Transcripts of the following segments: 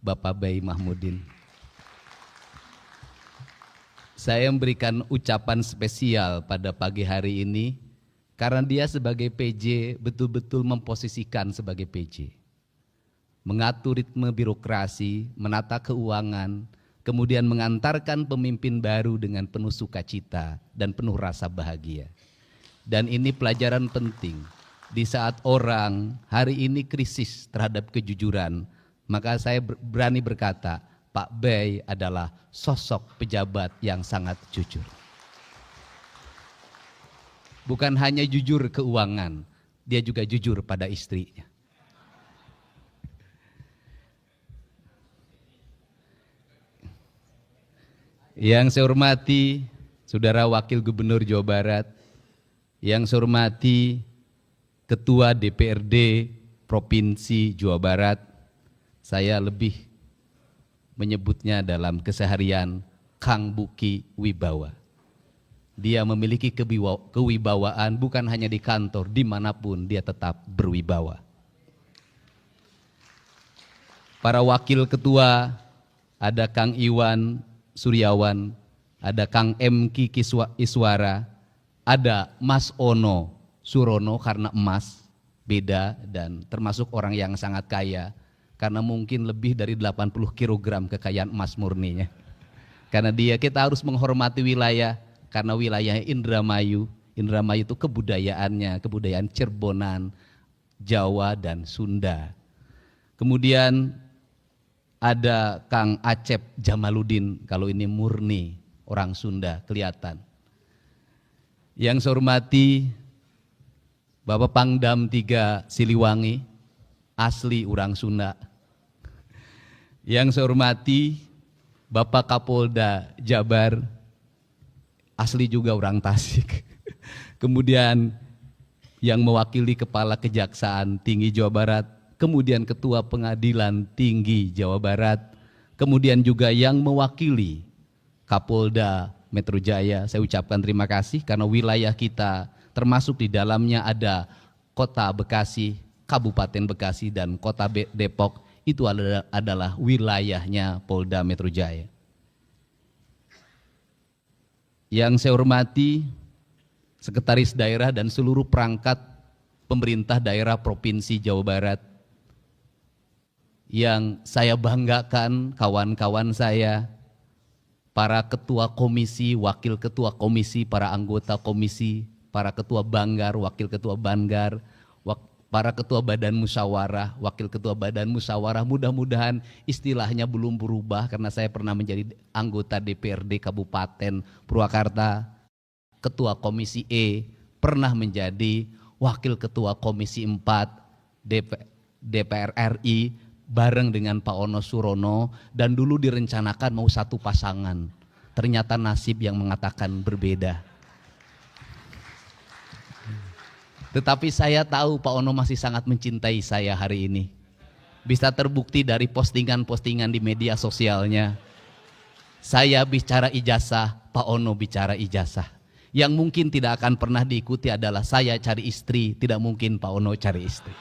Bapak Bay Mahmudin. Saya memberikan ucapan spesial pada pagi hari ini karena dia sebagai PJ betul-betul memposisikan sebagai PJ. Mengatur ritme birokrasi, menata keuangan, kemudian mengantarkan pemimpin baru dengan penuh sukacita dan penuh rasa bahagia. Dan ini pelajaran penting. Di saat orang hari ini krisis terhadap kejujuran, maka saya berani berkata, Pak Bay adalah sosok pejabat yang sangat jujur. Bukan hanya jujur keuangan, dia juga jujur pada istrinya. Yang saya hormati Saudara Wakil Gubernur Jawa Barat, yang saya hormati Ketua DPRD Provinsi Jawa Barat, saya lebih menyebutnya dalam keseharian Kang Buki Wibawa. Dia memiliki kewibawaan bukan hanya di kantor, dimanapun dia tetap berwibawa. Para wakil ketua, ada Kang Iwan Suryawan, ada Kang Emki Iswara, ada Mas Ono Surono karena emas, beda dan termasuk orang yang sangat kaya karena mungkin lebih dari 80 kg kekayaan emas murninya. Karena kita harus menghormati wilayah karena wilayahnya Indramayu. Indramayu itu kebudayaan Cirebonan, Jawa dan Sunda. Kemudian ada Kang Acep Jamaludin, kalau ini murni orang Sunda kelihatan. Yang saya hormati Bapak Pangdam 3 Siliwangi, asli orang Sunda. Yang saya hormati Bapak Kapolda Jabar, asli juga orang Tasik. Kemudian yang mewakili Kepala Kejaksaan Tinggi Jawa Barat, kemudian Ketua Pengadilan Tinggi Jawa Barat, kemudian juga yang mewakili Kapolda Metro Jaya. Saya ucapkan terima kasih karena wilayah kita termasuk di dalamnya ada Kota Bekasi, Kabupaten Bekasi, dan Kota Depok, itu adalah wilayahnya Polda Metro Jaya. Yang saya hormati Sekretaris Daerah dan seluruh perangkat pemerintah daerah Provinsi Jawa Barat, yang saya banggakan kawan-kawan saya, para ketua komisi, wakil ketua komisi, para anggota komisi, para ketua banggar, wakil ketua banggar, para ketua badan musyawarah, wakil ketua badan musyawarah, mudah-mudahan istilahnya belum berubah karena saya pernah menjadi anggota DPRD Kabupaten Purwakarta, ketua komisi E, pernah menjadi wakil ketua komisi 4 DPR RI, bareng dengan Pak Ono Surono, dan dulu direncanakan mau satu pasangan. Ternyata nasib yang mengatakan berbeda. Tetapi saya tahu Pak Ono masih sangat mencintai saya hari ini. Bisa terbukti dari postingan-postingan di media sosialnya. Saya bicara ijazah, Pak Ono bicara ijazah. Yang mungkin tidak akan pernah diikuti adalah saya cari istri, tidak mungkin Pak Ono cari istri.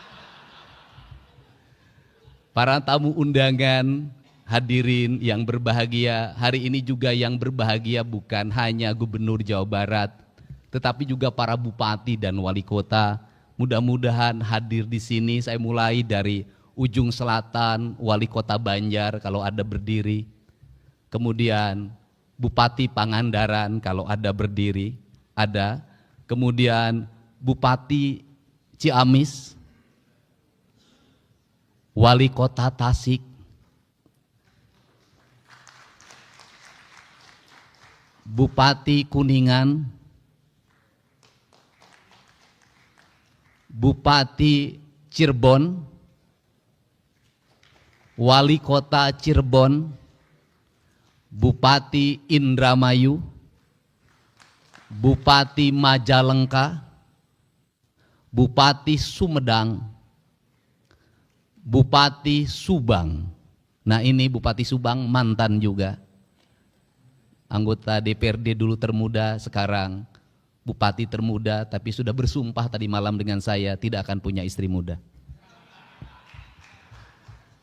Para tamu undangan, hadirin yang berbahagia, hari ini juga yang berbahagia bukan hanya Gubernur Jawa Barat, tetapi juga para bupati dan wali kota. Mudah-mudahan hadir di sini. Saya mulai dari ujung selatan, Wali Kota Banjar kalau ada berdiri. Kemudian Bupati Pangandaran kalau ada berdiri, ada. Kemudian Bupati Ciamis, Wali Kota Tasik, Bupati Kuningan, Bupati Cirebon, Wali Kota Cirebon, Bupati Indramayu, Bupati Majalengka, Bupati Sumedang, Bupati Subang. Nah, ini Bupati Subang mantan juga. Anggota DPRD dulu termuda, sekarang Bupati termuda, tapi sudah bersumpah tadi malam dengan saya tidak akan punya istri muda.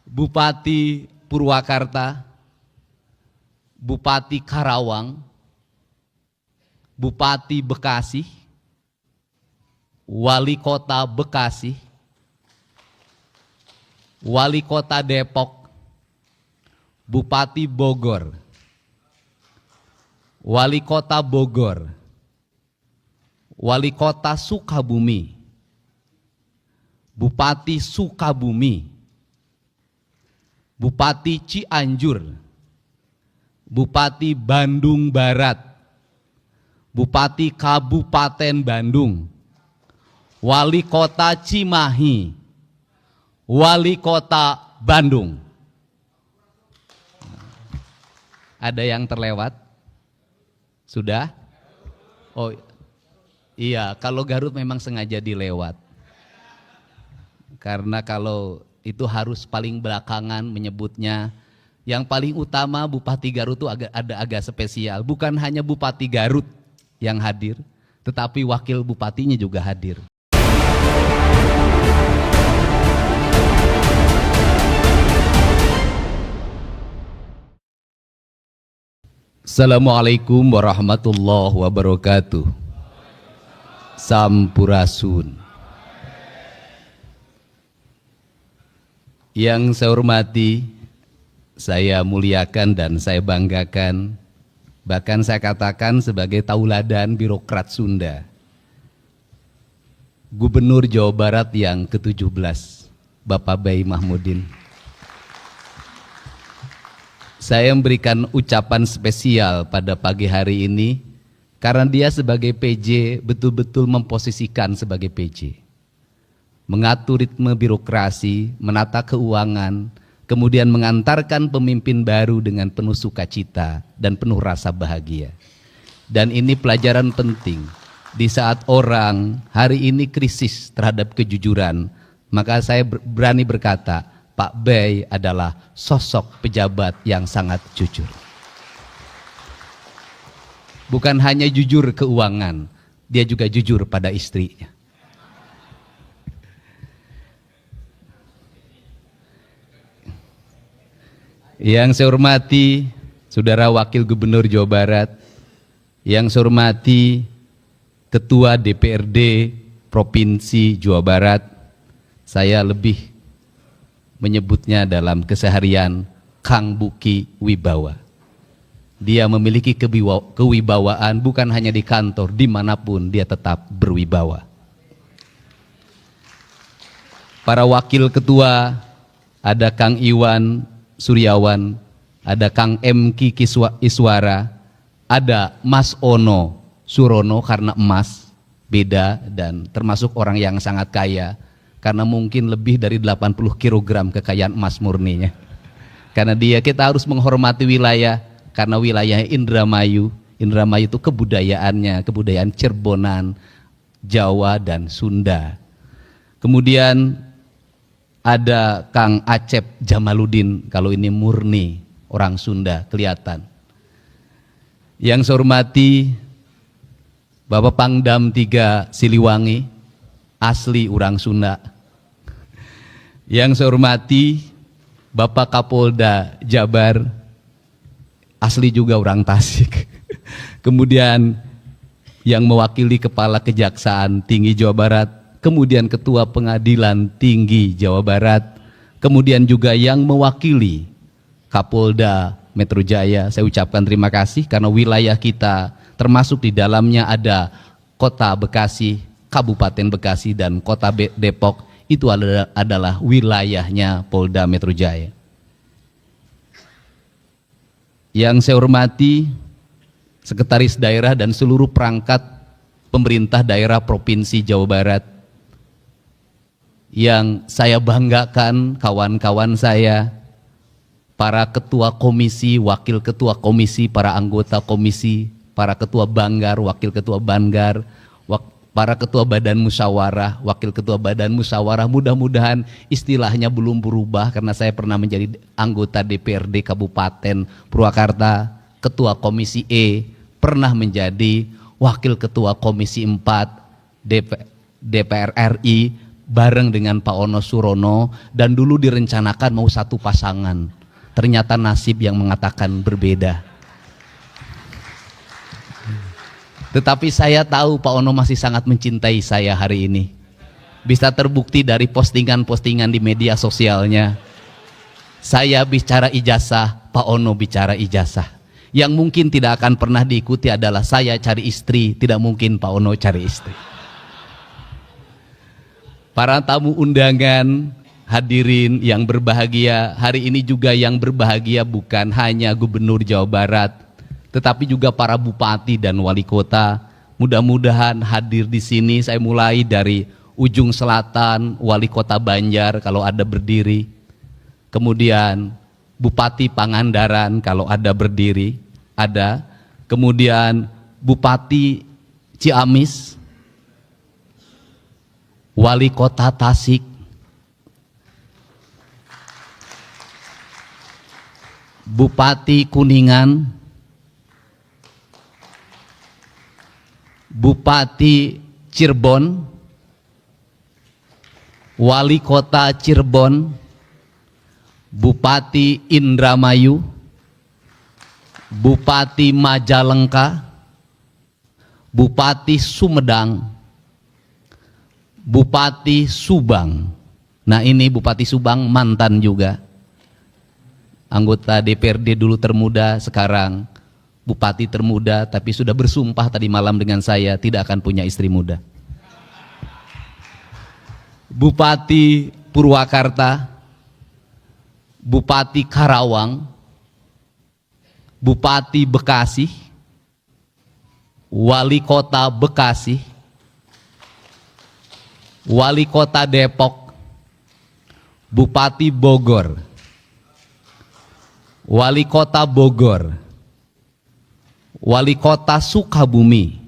Bupati Purwakarta, Bupati Karawang, Bupati Bekasi, Wali Kota Bekasi, Wali Kota Depok, Bupati Bogor, Wali Kota Bogor, Wali Kota Sukabumi, Bupati Sukabumi, Bupati Cianjur, Bupati Bandung Barat, Bupati Kabupaten Bandung, Wali Kota Cimahi, Wali Kota Bandung. Ada yang terlewat? Sudah? Oh iya, kalau Garut memang sengaja dilewat. Karena kalau itu harus paling belakangan menyebutnya. Yang paling utama Bupati Garut itu agak spesial. Bukan hanya Bupati Garut yang hadir, tetapi wakil bupatinya juga hadir. Assalamualaikum warahmatullahi wabarakatuh. Sampurasun. Yang saya hormati, saya muliakan dan saya banggakan, bahkan saya katakan sebagai tauladan birokrat Sunda, Gubernur Jawa Barat yang ke-17, Bapak Bay Mahmudin. Saya memberikan ucapan spesial pada pagi hari ini karena dia sebagai PJ betul-betul memposisikan sebagai PJ. Mengatur ritme birokrasi, menata keuangan, kemudian mengantarkan pemimpin baru dengan penuh sukacita dan penuh rasa bahagia. Dan ini pelajaran penting. Di saat orang hari ini krisis terhadap kejujuran, maka saya berani berkata, Pak Bay adalah sosok pejabat yang sangat jujur. Bukan hanya jujur keuangan, dia juga jujur pada istrinya. Yang saya hormati Saudara Wakil Gubernur Jawa Barat, yang saya hormati Ketua DPRD Provinsi Jawa Barat, saya lebih menyebutnya dalam keseharian Kang Buki Wibawa. Dia memiliki kewibawaan bukan hanya di kantor, dimanapun dia tetap berwibawa. Para wakil ketua, ada Kang Iwan Suryawan, ada Kang M.Ki Iswara, ada Mas Ono Surono karena emas, beda dan termasuk orang yang sangat kaya karena mungkin lebih dari 80 kg kekayaan emas murninya. Karena kita harus menghormati wilayah karena wilayah Indramayu. Indramayu itu kebudayaannya, kebudayaan Cirebonan, Jawa dan Sunda. Kemudian ada Kang Acep Jamaludin, kalau ini murni orang Sunda kelihatan. Yang saya hormati Bapak Pangdam 3 Siliwangi, asli orang Sunda. Yang saya hormati Bapak Kapolda Jabar, asli juga orang Tasik. Kemudian yang mewakili Kepala Kejaksaan Tinggi Jawa Barat, kemudian Ketua Pengadilan Tinggi Jawa Barat, kemudian juga yang mewakili Kapolda Metro Jaya. Saya ucapkan terima kasih karena wilayah kita termasuk di dalamnya ada Kota Bekasi, Kabupaten Bekasi dan Kota Depok, itu adalah wilayahnya Polda Metro Jaya. Yang saya hormati Sekretaris Daerah dan seluruh perangkat pemerintah daerah Provinsi Jawa Barat. Yang saya banggakan kawan-kawan saya, para ketua komisi, wakil ketua komisi, para anggota komisi, para ketua banggar, wakil ketua banggar, para ketua badan musyawarah, wakil ketua badan musyawarah. Mudah-mudahan istilahnya belum berubah karena saya pernah menjadi anggota DPRD Kabupaten Purwakarta, ketua komisi E, pernah menjadi wakil ketua komisi 4 DPR RI bareng dengan Pak Ono Surono, dan dulu direncanakan mau satu pasangan. ternyata nasib yang mengatakan berbeda. Tetapi saya tahu Pak Ono masih sangat mencintai saya hari ini. Bisa terbukti dari postingan-postingan di media sosialnya. Saya bicara ijazah, Pak Ono bicara ijazah. Yang mungkin tidak akan pernah diikuti adalah saya cari istri, tidak mungkin Pak Ono cari istri. Para tamu undangan, hadirin yang berbahagia, hari ini juga yang berbahagia bukan hanya Gubernur Jawa Barat, tetapi juga para bupati dan wali kota. Mudah-mudahan hadir di sini. Saya mulai dari ujung selatan, wali kota Banjar kalau ada berdiri. Kemudian Bupati Pangandaran kalau ada berdiri, ada. Kemudian Bupati Ciamis, wali kota Tasik, Bupati Kuningan, Bupati Cirebon, Wali Kota Cirebon, Bupati Indramayu, Bupati Majalengka, Bupati Sumedang, Bupati Subang. Nah, ini Bupati Subang mantan juga, anggota DPRD dulu termuda, sekarang bupati termuda, tapi sudah bersumpah tadi malam dengan saya tidak akan punya istri muda. Bupati Purwakarta, Bupati Karawang, Bupati Bekasi, Wali Kota Bekasi, Wali Kota Depok, Bupati Bogor, Wali Kota Bogor, Wali Kota Sukabumi,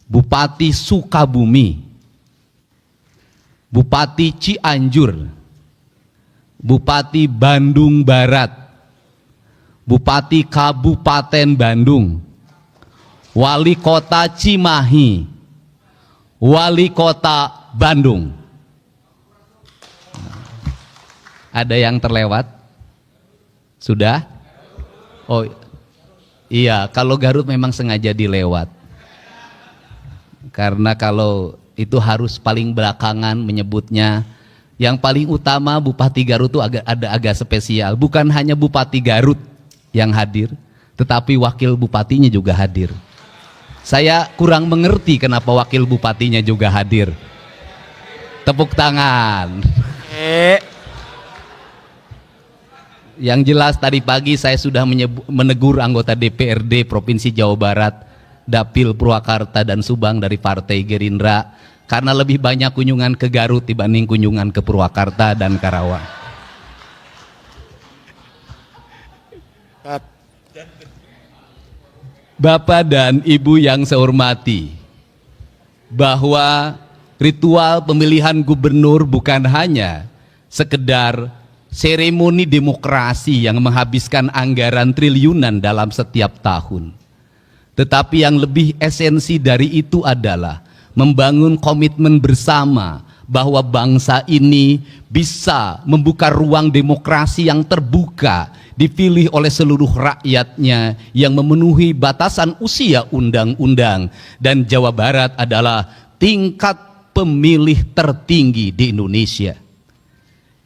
Bupati Sukabumi, Bupati Cianjur, Bupati Bandung Barat, Bupati Kabupaten Bandung, Wali Kota Cimahi, Wali Kota Bandung. Ada yang terlewat? Sudah? Oh iya, kalau Garut memang sengaja dilewat. Karena kalau itu harus paling belakangan menyebutnya. Yang paling utama Bupati Garut itu agak spesial. Bukan hanya Bupati Garut yang hadir, tetapi wakil bupatinya juga hadir. Saya kurang mengerti kenapa wakil bupatinya juga hadir. Tepuk tangan. Yang jelas tadi pagi saya sudah menegur anggota DPRD Provinsi Jawa Barat, Dapil Purwakarta dan Subang dari Partai Gerindra, karena lebih banyak kunjungan ke Garut dibanding kunjungan ke Purwakarta dan Karawang. Bapak dan Ibu yang saya hormati, bahwa ritual pemilihan gubernur bukan hanya sekedar seremoni demokrasi yang menghabiskan anggaran triliunan dalam setiap tahun. Tetapi yang lebih esensi dari itu adalah membangun komitmen bersama bahwa bangsa ini bisa membuka ruang demokrasi yang terbuka, dipilih oleh seluruh rakyatnya yang memenuhi batasan usia undang-undang. Dan Jawa Barat adalah tingkat pemilih tertinggi di Indonesia.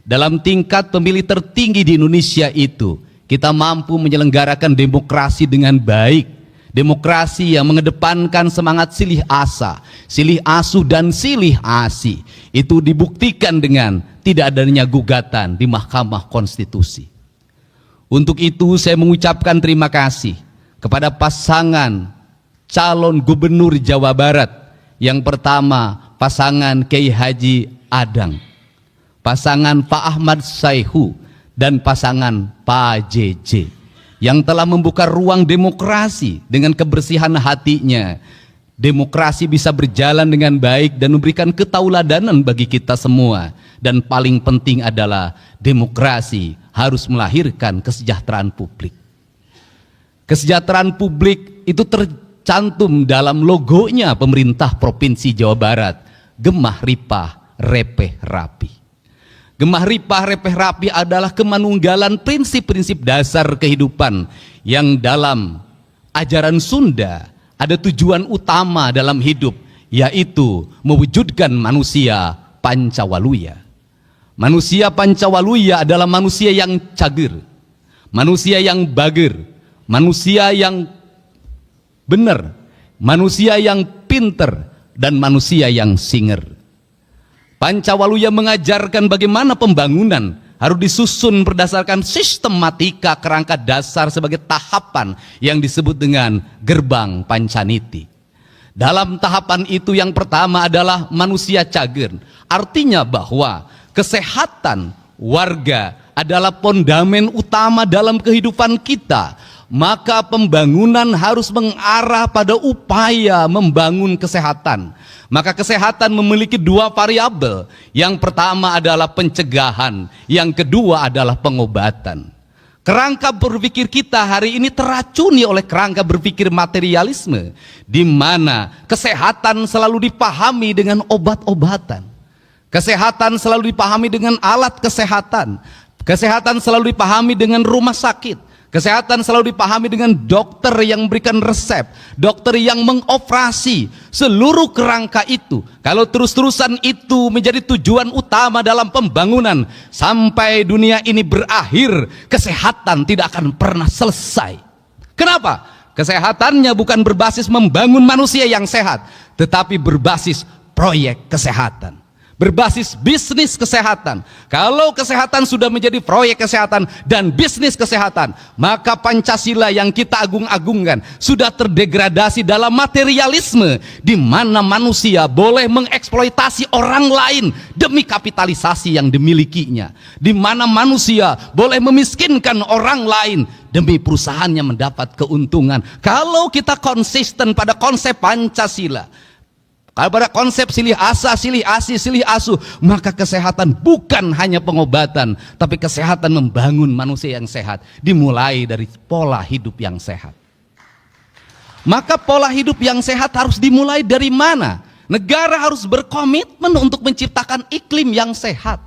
Dalam tingkat pemilih tertinggi di Indonesia itu, kita mampu menyelenggarakan demokrasi dengan baik. Demokrasi yang mengedepankan semangat silih asa, silih asuh dan silih asi. Itu dibuktikan dengan tidak adanya gugatan di Mahkamah Konstitusi. Untuk itu saya mengucapkan terima kasih kepada pasangan calon gubernur Jawa Barat. Yang pertama, pasangan Kiai Haji Adang, pasangan Pak Ahmad Saihu, dan pasangan Pak JJ, yang telah membuka ruang demokrasi dengan kebersihan hatinya. Demokrasi bisa berjalan dengan baik dan memberikan ketauladanan bagi kita semua. Dan paling penting adalah demokrasi harus melahirkan kesejahteraan publik. Kesejahteraan publik itu tercantum dalam logonya pemerintah Provinsi Jawa Barat, Gemah Ripah Repeh Rapi. Gemah ripah repeh rapi adalah kemanunggalan prinsip-prinsip dasar kehidupan yang dalam ajaran Sunda ada tujuan utama dalam hidup, yaitu mewujudkan manusia Pancawaluya. Manusia Pancawaluya adalah manusia yang cager, manusia yang bager, manusia yang benar, manusia yang pinter, dan manusia yang singer. Pancawaluya mengajarkan bagaimana pembangunan harus disusun berdasarkan sistematika kerangka dasar sebagai tahapan yang disebut dengan gerbang Pancaniti. Dalam tahapan itu yang pertama adalah manusia cager, artinya bahwa kesehatan warga adalah fondamen utama dalam kehidupan kita. Maka pembangunan harus mengarah pada upaya membangun kesehatan. Maka kesehatan memiliki dua variabel. Yang pertama adalah pencegahan, yang kedua adalah pengobatan. Kerangka berpikir kita hari ini teracuni oleh kerangka berpikir materialisme, di mana kesehatan selalu dipahami dengan obat-obatan. Kesehatan selalu dipahami dengan alat kesehatan. Kesehatan selalu dipahami dengan rumah sakit. Kesehatan selalu dipahami dengan dokter yang memberikan resep, dokter yang mengoperasi. Seluruh kerangka itu, kalau terus-terusan itu menjadi tujuan utama dalam pembangunan, sampai dunia ini berakhir, kesehatan tidak akan pernah selesai. Kenapa? Kesehatannya bukan berbasis membangun manusia yang sehat, tetapi berbasis proyek kesehatan, berbasis bisnis kesehatan. Kalau kesehatan sudah menjadi proyek kesehatan dan bisnis kesehatan, maka Pancasila yang kita agung-agungkan sudah terdegradasi dalam materialisme, di mana manusia boleh mengeksploitasi orang lain demi kapitalisasi yang dimilikinya, di mana manusia boleh memiskinkan orang lain demi perusahaannya mendapat keuntungan. Kalau kita konsisten pada konsep Pancasila, kalau pada konsep silih asa, silih asi, silih asuh, maka kesehatan bukan hanya pengobatan, tapi kesehatan membangun manusia yang sehat, dimulai dari pola hidup yang sehat. Maka pola hidup yang sehat harus dimulai dari mana? Negara harus berkomitmen untuk menciptakan iklim yang sehat,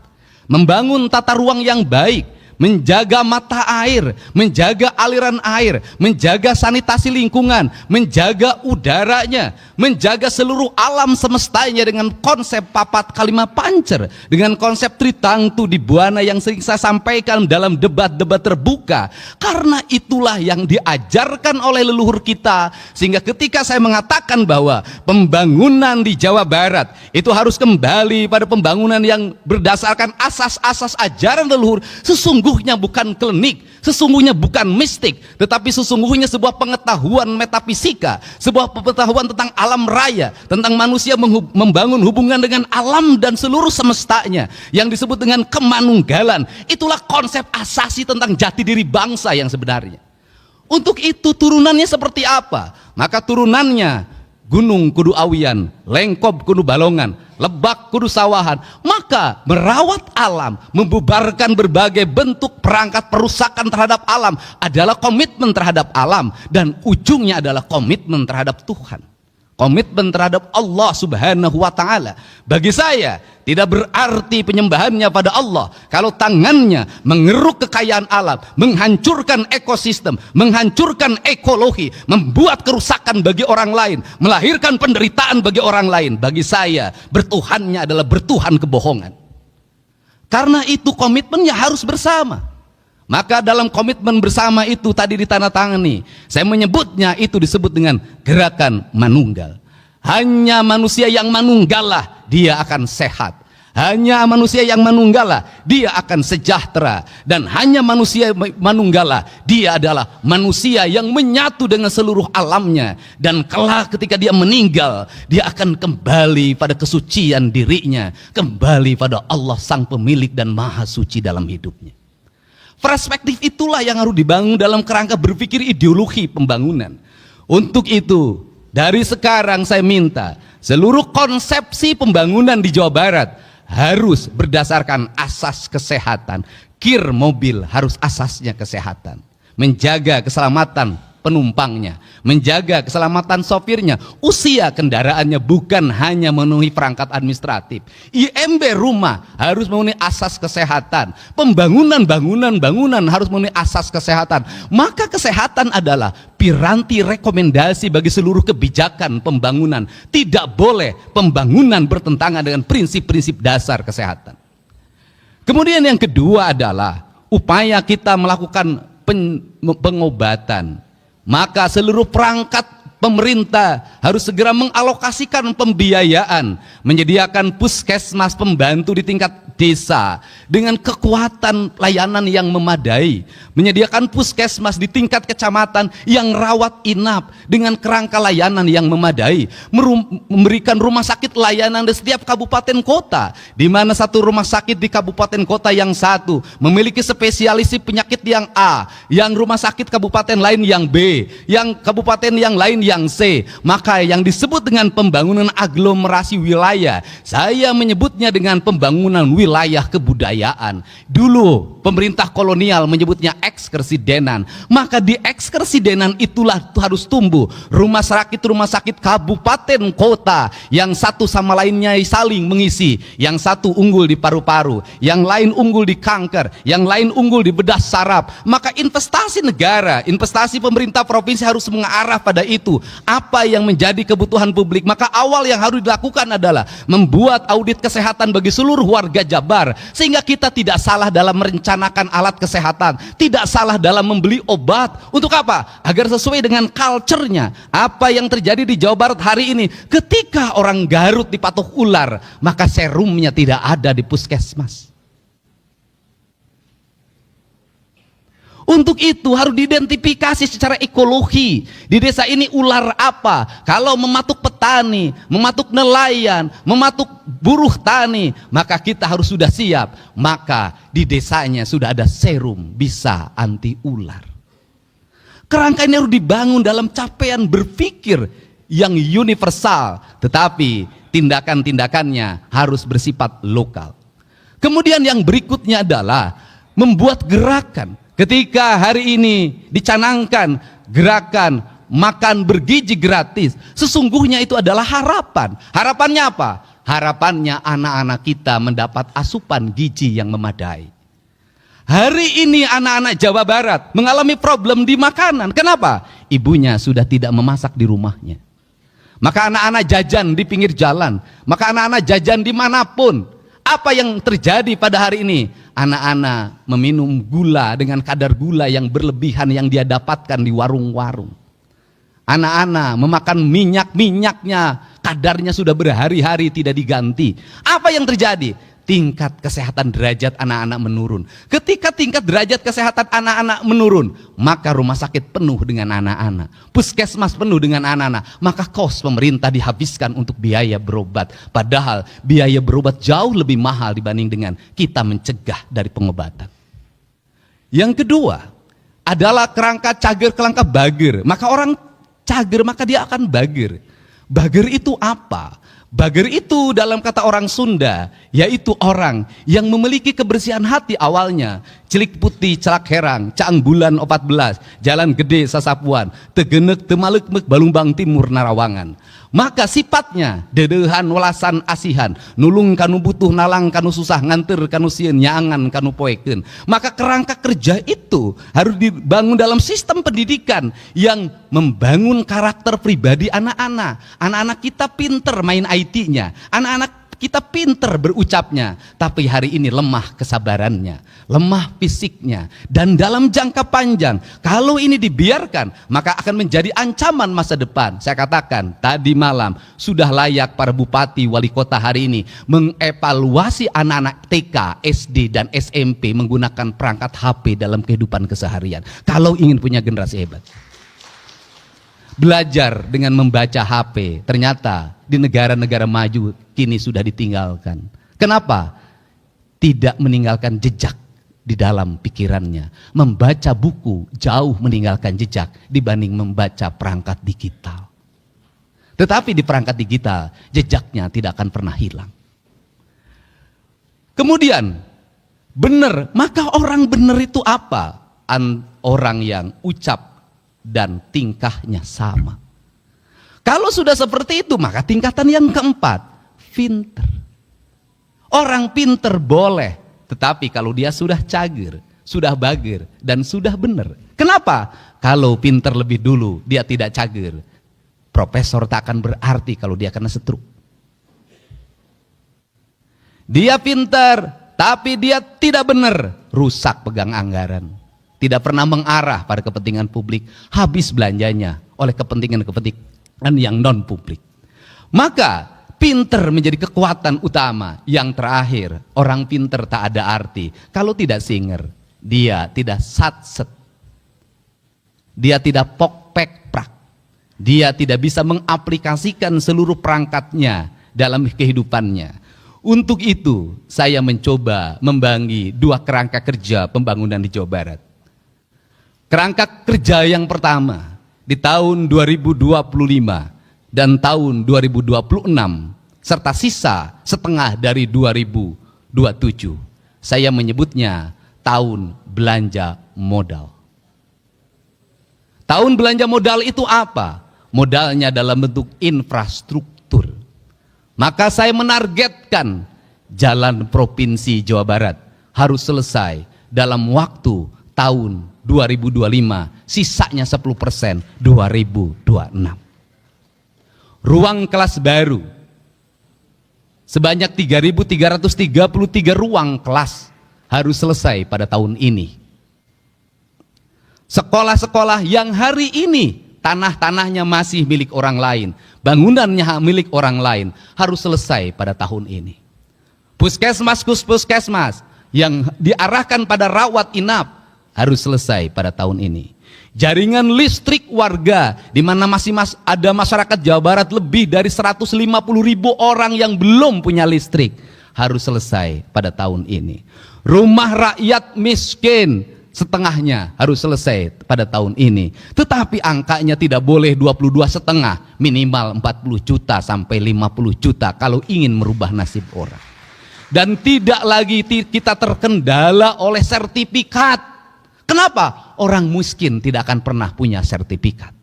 membangun tata ruang yang baik, menjaga mata air, menjaga aliran air, menjaga sanitasi lingkungan, menjaga udaranya, menjaga seluruh alam semestanya dengan konsep papat kalima pancer, dengan konsep tritangtu di buana yang sering saya sampaikan dalam debat-debat terbuka. Karena itulah yang diajarkan oleh leluhur kita, sehingga ketika saya mengatakan bahwa pembangunan di Jawa Barat itu harus kembali pada pembangunan yang berdasarkan asas-asas ajaran leluhur, sesungguhnya bukan klinik, sesungguhnya bukan mistik, tetapi sesungguhnya sebuah pengetahuan metafisika, sebuah pengetahuan tentang alam raya, tentang manusia membangun hubungan dengan alam dan seluruh semestanya, yang disebut dengan kemanunggalan. Itulah konsep asasi tentang jati diri bangsa yang sebenarnya. Untuk itu turunannya seperti apa? Maka turunannya gunung kudu awian, lengkop kudu balongan, lebak kudu sawahan. Maka merawat alam, membubarkan berbagai bentuk perangkat perusakan terhadap alam adalah komitmen terhadap alam, dan ujungnya adalah komitmen terhadap Tuhan, komitmen terhadap Allah Subhanahu wa Ta'ala. Bagi saya tidak berarti penyembahannya pada Allah kalau tangannya mengeruk kekayaan alam, menghancurkan ekosistem, menghancurkan ekologi, membuat kerusakan bagi orang lain, melahirkan penderitaan bagi orang lain. Bagi saya bertuhannya adalah bertuhan kebohongan. Karena itu komitmennya harus bersama. Maka dalam komitmen bersama itu tadi ditandatangani, saya menyebutnya itu disebut dengan gerakan manunggal. Hanya manusia yang manunggalah dia akan sehat. Hanya manusia yang manunggalah dia akan sejahtera. Dan hanya manusia manunggalah dia adalah manusia yang menyatu dengan seluruh alamnya. Dan kelak ketika dia meninggal, dia akan kembali pada kesucian dirinya, kembali pada Allah sang pemilik dan maha suci dalam hidupnya. Perspektif itulah yang harus dibangun dalam kerangka berpikir ideologi pembangunan. Untuk itu, dari sekarang saya minta seluruh konsepsi pembangunan di Jawa Barat harus berdasarkan asas kesehatan. Kir mobil harus asasnya kesehatan. Menjaga keselamatan penumpangnya, menjaga keselamatan sopirnya, usia kendaraannya, bukan hanya memenuhi perangkat administratif. IMB rumah harus memenuhi asas kesehatan, bangunan harus memenuhi asas kesehatan. Maka kesehatan adalah piranti rekomendasi bagi seluruh kebijakan pembangunan. Tidak boleh pembangunan bertentangan dengan prinsip-prinsip dasar kesehatan. Kemudian yang kedua adalah upaya kita melakukan pengobatan. Maka seluruh perangkat pemerintah harus segera mengalokasikan pembiayaan, menyediakan puskesmas pembantu di tingkat desa dengan kekuatan layanan yang memadai, menyediakan puskesmas di tingkat kecamatan yang rawat inap dengan kerangka layanan yang memadai, memberikan rumah sakit layanan di setiap kabupaten kota, di mana satu rumah sakit di kabupaten kota yang satu memiliki spesialisi penyakit yang A, yang rumah sakit kabupaten lain yang B, yang kabupaten yang lain yang C. Maka yang disebut dengan pembangunan aglomerasi wilayah, saya menyebutnya dengan pembangunan wilayah kebudayaan. Dulu pemerintah kolonial menyebutnya ekskersidenan. Maka di ekskersidenan itulah harus tumbuh rumah sakit kabupaten kota yang satu sama lainnya saling mengisi. Yang satu unggul di paru-paru, yang lain unggul di kanker, yang lain unggul di bedah saraf. Maka investasi negara, investasi pemerintah provinsi harus mengarah pada itu. Apa yang menjadi kebutuhan publik? Maka awal yang harus dilakukan adalah membuat audit kesehatan bagi seluruh warga Jabar, sehingga kita tidak salah dalam merencanakan alat kesehatan, tidak salah dalam membeli obat. Untuk apa? Agar sesuai dengan culture-nya. Apa yang terjadi di Jawa Barat hari ini, ketika orang Garut dipatok ular, maka serumnya tidak ada di puskesmas. Untuk itu harus diidentifikasi secara ekologi. Di desa ini ular apa? Kalau mematuk petani, mematuk nelayan, mematuk buruh tani, maka kita harus sudah siap. Maka di desanya sudah ada serum bisa anti ular. Kerangka ini harus dibangun dalam capaian berpikir yang universal, tetapi tindakan-tindakannya harus bersifat lokal. Kemudian yang berikutnya adalah membuat gerakan. Ketika hari ini dicanangkan gerakan makan bergizi gratis, sesungguhnya itu adalah harapan. Harapannya apa? Harapannya anak-anak kita mendapat asupan gizi yang memadai. Hari ini anak-anak Jawa Barat mengalami problem di makanan. Kenapa? Ibunya sudah tidak memasak di rumahnya. Maka anak-anak jajan di pinggir jalan, maka anak-anak jajan dimanapun. Apa yang terjadi pada hari ini? Anak-anak meminum gula dengan kadar gula yang berlebihan yang dia dapatkan di warung-warung. Anak-anak memakan minyak-minyaknya, kadarnya sudah berhari-hari tidak diganti. Apa yang terjadi? Tingkat kesehatan derajat anak-anak menurun. Ketika tingkat derajat kesehatan anak-anak menurun, maka rumah sakit penuh dengan anak-anak, puskesmas penuh dengan anak-anak, maka kos pemerintah dihabiskan untuk biaya berobat. Padahal biaya berobat jauh lebih mahal dibanding dengan kita mencegah dari pengobatan. Yang kedua adalah kerangka cager kelangka bager. Maka orang cager maka dia akan bager. Bager itu apa? Bager itu dalam kata orang Sunda, yaitu orang yang memiliki kebersihan hati awalnya. Cilik putih celak herang, caang bulan 14, jalan gede sasapuan, tegenek temalek mek balumbang timur narawangan. Maka sifatnya dedehan welasan asihan, nulung kanu butuh nalang kanu susah, nganter kanu sieun nyaangan kanu poeken. Maka kerangka kerja itu harus dibangun dalam sistem pendidikan yang membangun karakter pribadi anak-anak. Anak-anak kita pinter main IT-nya, anak-anak kita pinter berucapnya, tapi hari ini lemah kesabarannya, lemah fisiknya, dan dalam jangka panjang kalau ini dibiarkan maka akan menjadi ancaman masa depan. Saya katakan tadi malam sudah layak para bupati wali kota hari ini mengevaluasi anak-anak TK, SD dan SMP menggunakan perangkat HP dalam kehidupan keseharian. Kalau ingin punya generasi hebat, belajar dengan membaca HP, ternyata di negara-negara maju kini sudah ditinggalkan. Kenapa? Tidak meninggalkan jejak di dalam pikirannya. Membaca buku jauh meninggalkan jejak dibanding membaca perangkat digital. Tetapi di perangkat digital jejaknya tidak akan pernah hilang. Kemudian benar, maka orang benar itu apa? Orang yang ucap dan tingkahnya sama. Kalau sudah seperti itu, maka tingkatan yang keempat, pinter. Orang pinter boleh, tetapi kalau dia sudah cager, sudah bager, dan sudah benar. Kenapa? Kalau pinter lebih dulu, dia tidak cager. Profesor tak akan berarti kalau dia kena stroke. Dia pinter, tapi dia tidak benar, rusak pegang anggaran. Tidak pernah mengarah pada kepentingan publik, habis belanjanya oleh kepentingan yang non publik. Maka pinter menjadi kekuatan utama. Yang terakhir, orang pinter tak ada arti kalau tidak singer. Dia tidak satset, dia tidak pok-pek prak, dia tidak bisa mengaplikasikan seluruh perangkatnya dalam kehidupannya. Untuk itu saya mencoba membagi dua kerangka kerja pembangunan di Jawa Barat. Kerangka kerja yang pertama di tahun 2025 dan tahun 2026 serta sisa setengah dari 2027. Saya menyebutnya tahun belanja modal. Tahun belanja modal itu apa? Modalnya dalam bentuk infrastruktur. Maka saya menargetkan jalan provinsi Jawa Barat harus selesai dalam waktu tahun 2025, sisanya 10% 2026. Ruang kelas baru sebanyak 3.333 ruang kelas harus selesai pada tahun ini. Sekolah-sekolah yang hari ini tanah-tanahnya masih milik orang lain, bangunannya milik orang lain, harus selesai pada tahun ini. Puskesmas yang diarahkan pada rawat inap harus selesai pada tahun ini. Jaringan listrik warga, di mana masih ada masyarakat Jawa Barat lebih dari 150.000 orang yang belum punya listrik, harus selesai pada tahun ini. Rumah rakyat miskin setengahnya harus selesai pada tahun ini. Tetapi angkanya tidak boleh 22,5, minimal 40 juta sampai 50 juta kalau ingin merubah nasib orang. Dan tidak lagi kita terkendala oleh sertifikat. Kenapa? Orang miskin tidak akan pernah punya sertifikat.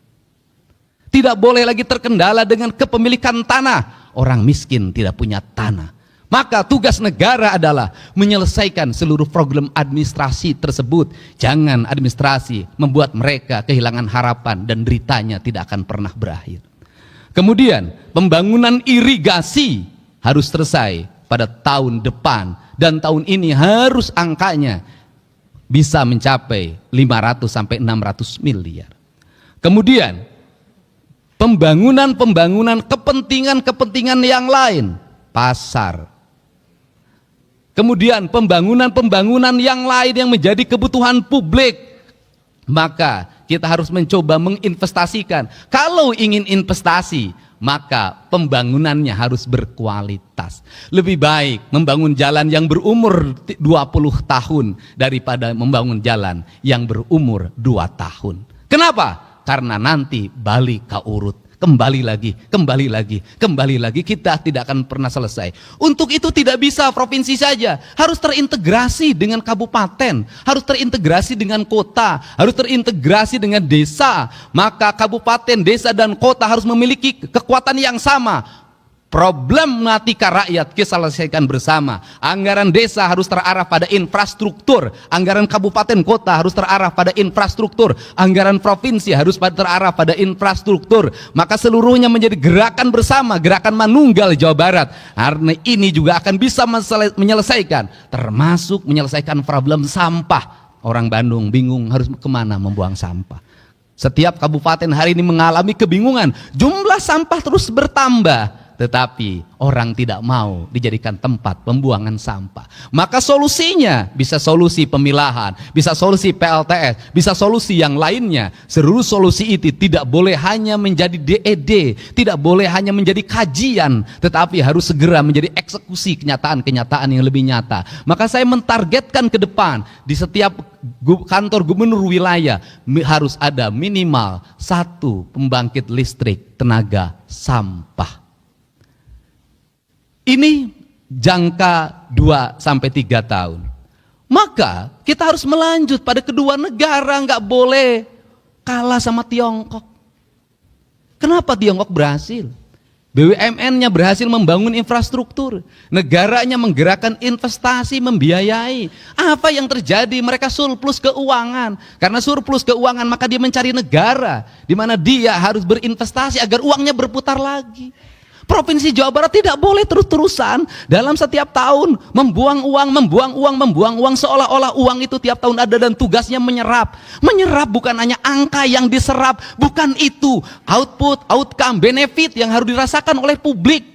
Tidak boleh lagi terkendala dengan kepemilikan tanah. Orang miskin tidak punya tanah. Maka tugas negara adalah menyelesaikan seluruh program administrasi tersebut. Jangan administrasi membuat mereka kehilangan harapan dan deritanya tidak akan pernah berakhir. Kemudian pembangunan irigasi harus selesai pada tahun depan. Dan tahun ini harus angkanya bisa mencapai 500 sampai 600 miliar. Kemudian pembangunan kepentingan yang lain, pasar. Kemudian pembangunan yang lain yang menjadi kebutuhan publik. Maka kita harus mencoba menginvestasikan. Kalau ingin investasi, maka pembangunannya harus berkualitas. Lebih baik membangun jalan yang berumur 20 tahun daripada membangun jalan yang berumur 2 tahun. Kenapa? Karena nanti balik ke urut. Kembali lagi, kita tidak akan pernah selesai. Untuk itu tidak bisa provinsi saja, harus terintegrasi dengan kabupaten, harus terintegrasi dengan kota, harus terintegrasi dengan desa. Maka kabupaten, desa, dan kota harus memiliki kekuatan yang sama. Problematika rakyat kita selesaikan bersama. Anggaran desa harus terarah pada infrastruktur, anggaran kabupaten kota harus terarah pada infrastruktur, anggaran provinsi harus terarah pada infrastruktur. Maka seluruhnya menjadi gerakan bersama, gerakan manunggal Jawa Barat. Karena ini juga akan bisa menyelesaikan, termasuk menyelesaikan problem sampah. Orang Bandung bingung harus kemana membuang sampah. Setiap kabupaten hari ini mengalami kebingungan, jumlah sampah terus bertambah. Tetapi orang tidak mau dijadikan tempat pembuangan sampah. Maka solusinya bisa solusi pemilahan, bisa solusi PLTS, bisa solusi yang lainnya. Seluruh solusi itu tidak boleh hanya menjadi DED, tidak boleh hanya menjadi kajian, tetapi harus segera menjadi eksekusi kenyataan-kenyataan yang lebih nyata. Maka saya mentargetkan ke depan di setiap kantor gubernur wilayah harus ada minimal 1 pembangkit listrik tenaga sampah. Ini jangka 2 sampai 3 tahun. Maka kita harus melanjut pada kedua negara, nggak boleh kalah sama Tiongkok. Kenapa Tiongkok berhasil? BUMN-nya berhasil membangun infrastruktur, negaranya menggerakkan investasi, membiayai. Apa yang terjadi? Mereka surplus keuangan. Karena surplus keuangan maka dia mencari negara di mana dia harus berinvestasi agar uangnya berputar lagi. Provinsi Jawa Barat tidak boleh terus-terusan dalam setiap tahun membuang uang seolah-olah uang itu tiap tahun ada dan tugasnya menyerap. Menyerap bukan hanya angka yang diserap, bukan itu output, outcome, benefit yang harus dirasakan oleh publik.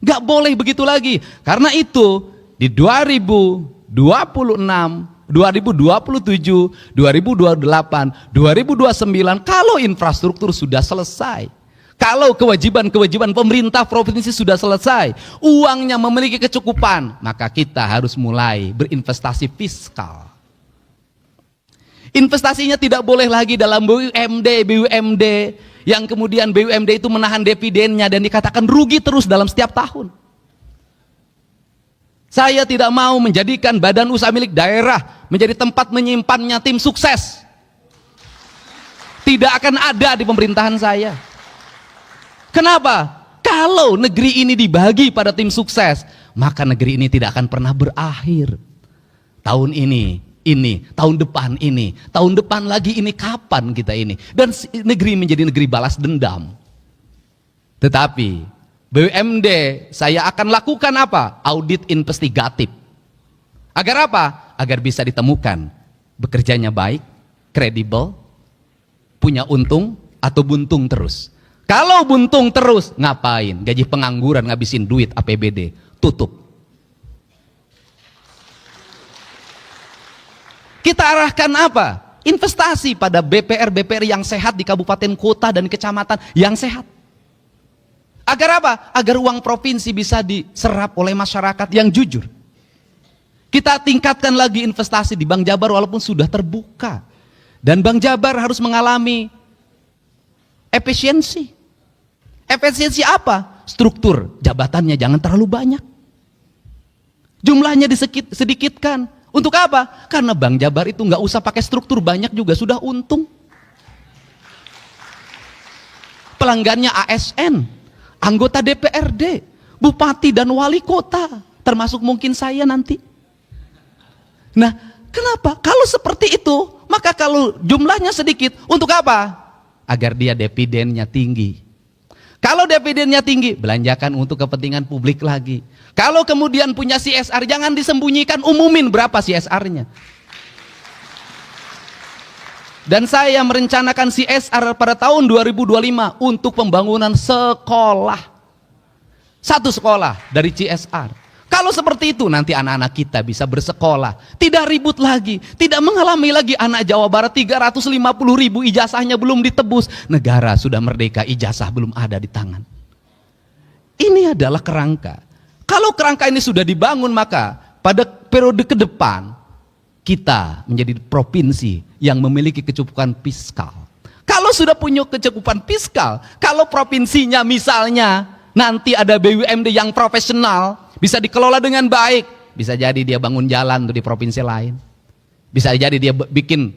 Gak boleh begitu lagi. Karena itu di 2026, 2027, 2028, 2029 kalau infrastruktur sudah selesai, kalau kewajiban-kewajiban pemerintah provinsi sudah selesai, uangnya memiliki kecukupan, maka kita harus mulai berinvestasi fiskal. Investasinya tidak boleh lagi dalam BUMD yang kemudian BUMD itu menahan dividennya dan dikatakan rugi terus dalam setiap tahun. Saya tidak mau menjadikan badan usaha milik daerah menjadi tempat menyimpannya tim sukses. Tidak akan ada di pemerintahan saya. Kenapa? Kalau negeri ini dibagi pada tim sukses, maka negeri ini tidak akan pernah berakhir. Tahun ini, tahun depan lagi ini, kapan kita ini? Dan negeri menjadi negeri balas dendam. Tetapi BUMD saya akan lakukan apa? Audit investigatif. Agar apa? Agar bisa ditemukan bekerjanya baik, kredibel, punya untung atau buntung terus. Kalau buntung terus, ngapain? Gaji pengangguran, ngabisin duit APBD, tutup. Kita arahkan apa? Investasi pada BPR yang sehat di kabupaten kota dan kecamatan yang sehat. Agar apa? Agar uang provinsi bisa diserap oleh masyarakat yang jujur. Kita tingkatkan lagi investasi di Bank Jabar walaupun sudah terbuka. Dan Bank Jabar harus mengalami efisiensi. Efisiensi apa? Struktur jabatannya jangan terlalu banyak. Jumlahnya sedikitkan. Untuk apa? Karena Bank Jabar itu nggak usah pakai struktur banyak juga sudah untung. Pelanggannya ASN, anggota DPRD, bupati dan wali kota, termasuk mungkin saya nanti. Nah, kenapa? Kalau seperti itu, maka kalau jumlahnya sedikit, untuk apa? Agar dia dividennya tinggi. Kalau dividennya tinggi, belanjakan untuk kepentingan publik lagi. Kalau kemudian punya CSR, jangan disembunyikan, umumin berapa CSR-nya. Dan saya merencanakan CSR pada tahun 2025 untuk pembangunan sekolah. Satu sekolah dari CSR. Kalau seperti itu nanti anak-anak kita bisa bersekolah, tidak ribut lagi, tidak mengalami lagi anak Jawa Barat 350.000 ijazahnya belum ditebus, negara sudah merdeka, ijazah belum ada di tangan. Ini adalah kerangka. Kalau kerangka ini sudah dibangun, maka pada periode ke depan kita menjadi provinsi yang memiliki kecukupan fiskal. Kalau sudah punya kecukupan fiskal, kalau provinsinya misalnya nanti ada BUMD yang profesional, bisa dikelola dengan baik, bisa jadi dia bangun jalan tuh di provinsi lain, bisa jadi dia bikin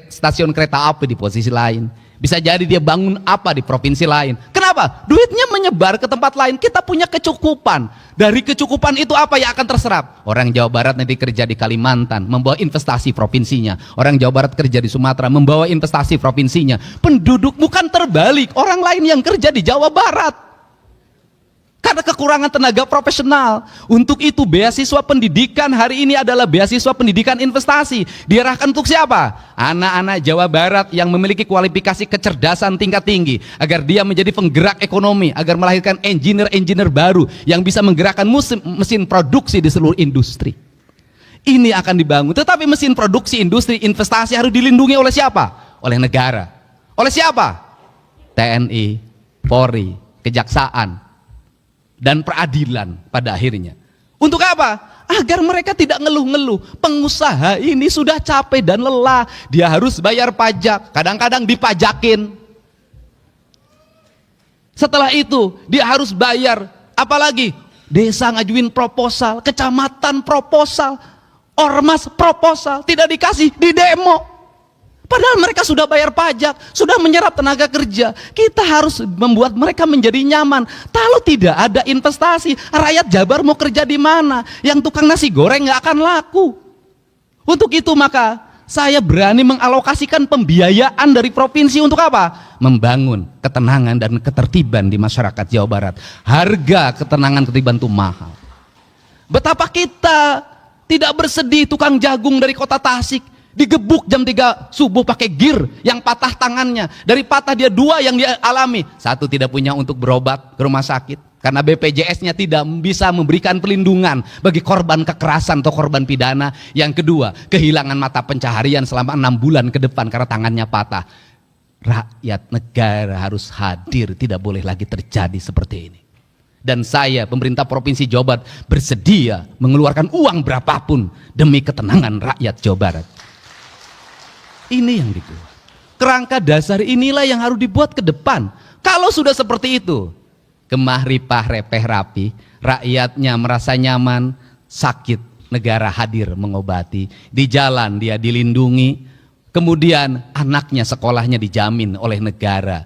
stasiun kereta api di posisi lain, bisa jadi dia bangun apa di provinsi lain. Kenapa? Duitnya menyebar ke tempat lain. Kita punya kecukupan. Dari kecukupan itu apa yang akan terserap? Orang Jawa Barat nanti kerja di Kalimantan, membawa investasi provinsinya. Orang Jawa Barat kerja di Sumatera, membawa investasi provinsinya. Penduduk bukan terbalik, orang lain yang kerja di Jawa Barat. Karena kekurangan tenaga profesional. Untuk itu beasiswa pendidikan hari ini adalah beasiswa pendidikan investasi. Diarahkan untuk siapa? Anak-anak Jawa Barat yang memiliki kualifikasi kecerdasan tingkat tinggi, agar dia menjadi penggerak ekonomi, agar melahirkan engineer-engineer baru yang bisa menggerakkan mesin produksi di seluruh industri. Ini akan dibangun. Tetapi mesin produksi, industri, investasi harus dilindungi oleh siapa? Oleh negara. Oleh siapa? TNI, Polri, Kejaksaan, dan peradilan pada akhirnya. Untuk apa? Agar mereka tidak ngeluh-ngeluh. Pengusaha ini sudah capek dan lelah, dia harus bayar pajak, kadang-kadang dipajakin. Setelah itu dia harus bayar, apalagi desa ngajuin proposal, kecamatan proposal, ormas proposal, tidak dikasih, di demo. Padahal mereka sudah bayar pajak, sudah menyerap tenaga kerja. Kita harus membuat mereka menjadi nyaman. Kalau tidak ada investasi, rakyat Jabar mau kerja di mana? Yang tukang nasi goreng nggak akan laku. Untuk itu maka saya berani mengalokasikan pembiayaan dari provinsi untuk apa? Membangun ketenangan dan ketertiban di masyarakat Jawa Barat. Harga ketenangan ketertiban itu mahal. Betapa kita tidak bersedih tukang jagung dari kota Tasik digebuk jam 3 subuh pakai gear yang patah tangannya. Dari patah dia 2 yang dia alami. 1 tidak punya untuk berobat ke rumah sakit karena BPJS-nya tidak bisa memberikan pelindungan bagi korban kekerasan atau korban pidana. Yang kedua, kehilangan mata pencaharian selama 6 bulan ke depan karena tangannya patah. Rakyat negara harus hadir, tidak boleh lagi terjadi seperti ini. Dan saya, pemerintah Provinsi Jawa Barat, bersedia mengeluarkan uang berapapun demi ketenangan rakyat Jawa Barat. Ini yang dibuat. Kerangka dasar inilah yang harus dibuat ke depan. Kalau sudah seperti itu, kemah ripah repeh rapi, rakyatnya merasa nyaman, sakit, negara hadir mengobati. Di jalan dia dilindungi, kemudian anaknya sekolahnya dijamin oleh negara,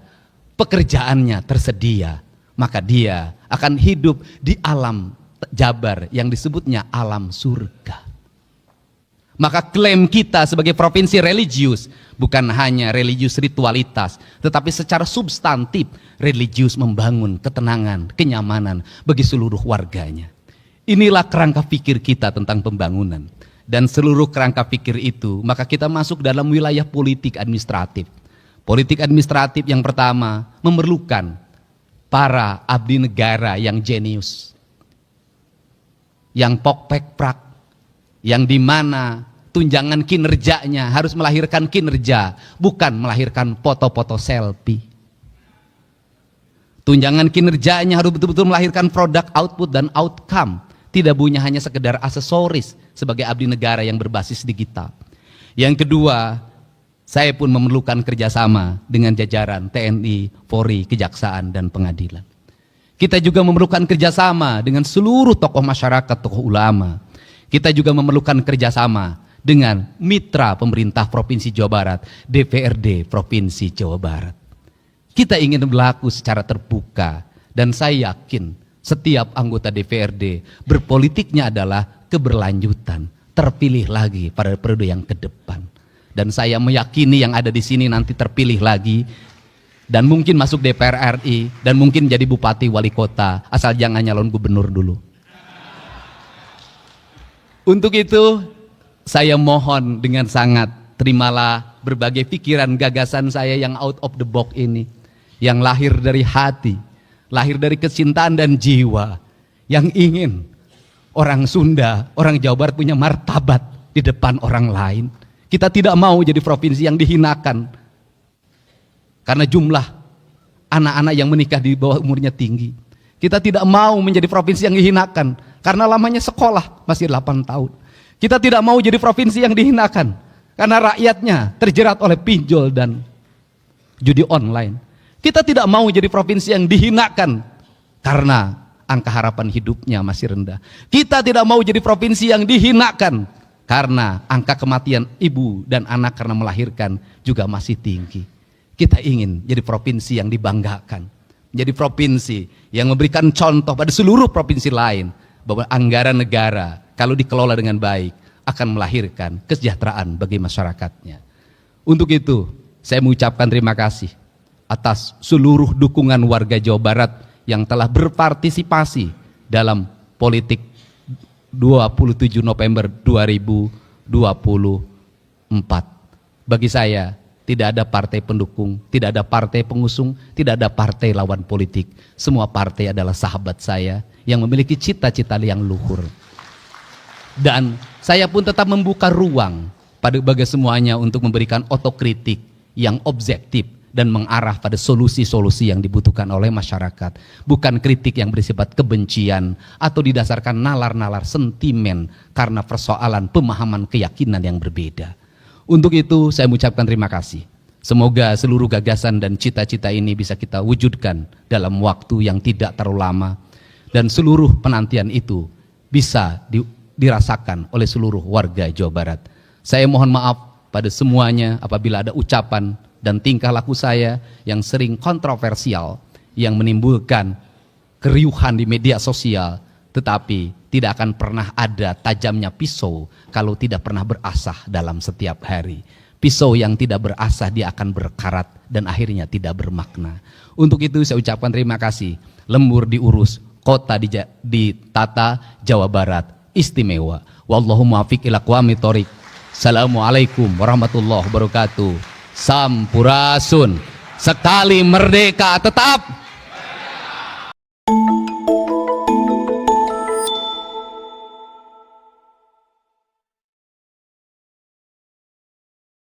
pekerjaannya tersedia, maka dia akan hidup di alam Jabar yang disebutnya alam surga. Maka klaim kita sebagai provinsi religius bukan hanya religius ritualitas, tetapi secara substantif religius membangun ketenangan, kenyamanan bagi seluruh warganya. Inilah kerangka pikir kita tentang pembangunan. Dan seluruh kerangka pikir itu, maka kita masuk dalam wilayah politik administratif. Politik administratif yang pertama memerlukan para abdi negara yang jenius, yang pok-pek-prak, yang dimana tunjangan kinerjanya harus melahirkan kinerja, bukan melahirkan foto-foto selfie. Tunjangan kinerjanya harus betul-betul melahirkan produk output dan outcome, tidak punya hanya sekedar aksesoris sebagai abdi negara yang berbasis digital. Yang kedua, saya pun memerlukan kerjasama dengan jajaran TNI, Polri, Kejaksaan, dan Pengadilan. Kita juga memerlukan kerjasama dengan seluruh tokoh masyarakat, tokoh ulama. Kita juga memerlukan kerjasama dengan mitra pemerintah Provinsi Jawa Barat, DPRD Provinsi Jawa Barat. Kita ingin berlaku secara terbuka, dan saya yakin setiap anggota DPRD berpolitiknya adalah keberlanjutan, terpilih lagi pada periode yang ke depan. Dan saya meyakini yang ada di sini nanti terpilih lagi, dan mungkin masuk DPR RI, dan mungkin jadi bupati wali kota, asal jangan nyalon gubernur dulu. Untuk itu, saya mohon dengan sangat, terimalah berbagai pikiran gagasan saya yang out of the box ini, yang lahir dari hati, lahir dari kecintaan dan jiwa, yang ingin orang Sunda, orang Jawa Barat punya martabat di depan orang lain. Kita tidak mau jadi provinsi yang dihinakan karena jumlah anak-anak yang menikah di bawah umurnya tinggi. Kita tidak mau menjadi provinsi yang dihinakan karena lamanya sekolah masih 8 tahun. Kita tidak mau jadi provinsi yang dihinakan karena rakyatnya terjerat oleh pinjol dan judi online. Kita tidak mau jadi provinsi yang dihinakan karena angka harapan hidupnya masih rendah. Kita tidak mau jadi provinsi yang dihinakan karena angka kematian ibu dan anak karena melahirkan juga masih tinggi. Kita ingin jadi provinsi yang dibanggakan, jadi provinsi yang memberikan contoh pada seluruh provinsi lain bahwa anggaran negara kalau dikelola dengan baik akan melahirkan kesejahteraan bagi masyarakatnya. Untuk itu, saya mengucapkan terima kasih atas seluruh dukungan warga Jawa Barat yang telah berpartisipasi dalam politik 27 November 2024. Bagi saya, tidak ada partai pendukung, tidak ada partai pengusung, tidak ada partai lawan politik. Semua partai adalah sahabat saya yang memiliki cita-cita yang luhur. Dan saya pun tetap membuka ruang bagi semuanya untuk memberikan otokritik yang objektif dan mengarah pada solusi-solusi yang dibutuhkan oleh masyarakat. Bukan kritik yang bersifat kebencian atau didasarkan nalar-nalar sentimen karena persoalan pemahaman keyakinan yang berbeda. Untuk itu saya mengucapkan terima kasih. Semoga seluruh gagasan dan cita-cita ini bisa kita wujudkan dalam waktu yang tidak terlalu lama. Dan seluruh penantian itu bisa dirasakan oleh seluruh warga Jawa Barat. Saya mohon maaf pada semuanya apabila ada ucapan dan tingkah laku saya yang sering kontroversial, yang menimbulkan keriuhan di media sosial, tetapi tidak akan pernah ada tajamnya pisau kalau tidak pernah berasah dalam setiap hari. Pisau yang tidak berasah dia akan berkarat dan akhirnya tidak bermakna. Untuk itu saya ucapkan terima kasih. Lembur diurus, kota ditata, Jawa Barat istimewa. Wallahu muwaffiq ila aqwamit thoriq. Assalamualaikum warahmatullahi wabarakatuh. Sampurasun. Sekali merdeka tetap